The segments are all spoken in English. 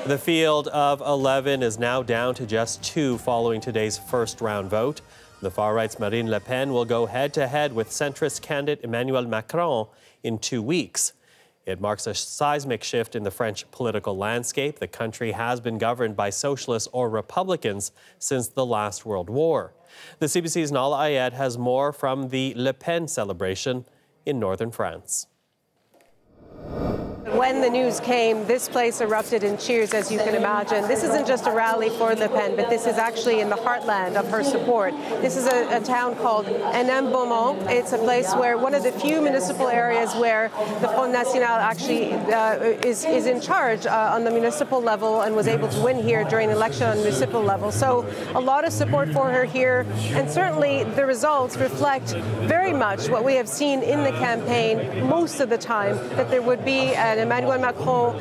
The field of 11 is now down to just 2 following today's first round vote. The far-right's Marine Le Pen will go head-to-head with centrist candidate Emmanuel Macron in 2 weeks. It marks a seismic shift in the French political landscape. The country has been governed by socialists or Republicans since the last World War. The CBC's Nala Ayed has more from the Le Pen celebration in northern France. When the news came, this place erupted in cheers, as you can imagine. This isn't just a rally for Le Pen, but this is actually in the heartland of her support. This is a town called Beaumont. It's a place where one of the few municipal areas where the Front National actually is in charge on the municipal level and was able to win here during the election on municipal level. So a lot of support for her here, and certainly the results reflect very much what we have seen in the campaign most of the time, that there would be an Emmanuel Macron,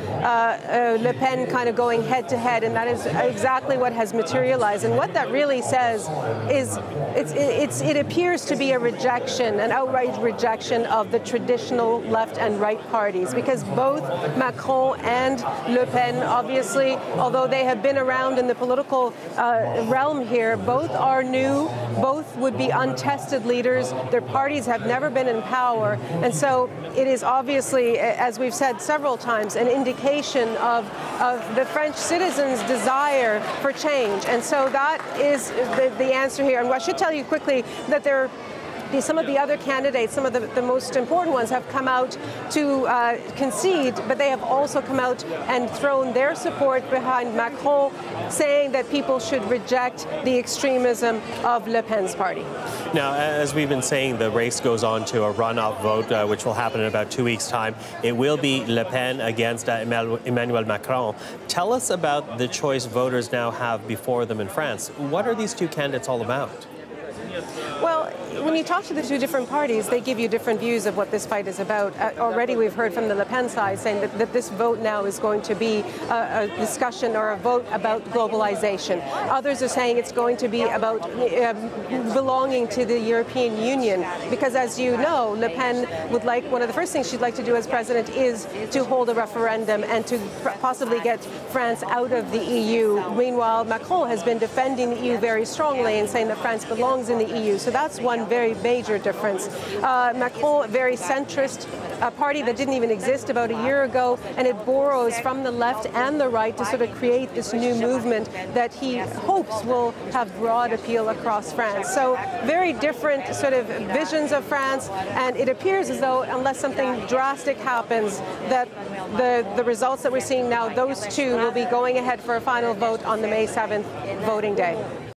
Le Pen kind of going head-to-head, and that is exactly what has materialized. And what that really says is it appears to be a rejection, an outright rejection of the traditional left and right parties, because both Macron and Le Pen, obviously, although they have been around in the political realm here, both are new, both would be untested leaders. Their parties have never been in power, and so it is obviously, as we've said several times, an indication of the French citizens' desire for change. And so that is the answer here. And I should tell you quickly that some of the other candidates, some of the most important ones, have come out to concede, but they have also come out and thrown their support behind Macron, saying that people should reject the extremism of Le Pen's party. Now, as we've been saying, the race goes on to a runoff vote, which will happen in about 2 weeks' time. It will be Le Pen against Emmanuel Macron. Tell us about the choice voters now have before them in France. What are these two candidates all about? Well, when you talk to the two different parties, they give you different views of what this fight is about. Already we've heard from the Le Pen side saying that this vote now is going to be a discussion or a vote about globalization. Others are saying it's going to be about belonging to the European Union, because as you know, Le Pen would like, one of the first things she'd like to do as president is to hold a referendum and to possibly get France out of the EU. Meanwhile, Macron has been defending the EU very strongly and saying that France belongs in the EU. So that's one very major difference. Macron, a very centrist party that didn't even exist about a year ago, and it borrows from the left and the right to sort of create this new movement that he hopes will have broad appeal across France. So very different sort of visions of France, and it appears as though, unless something drastic happens, that the results that we're seeing now, those two will be going ahead for a final vote on the May 7th voting day.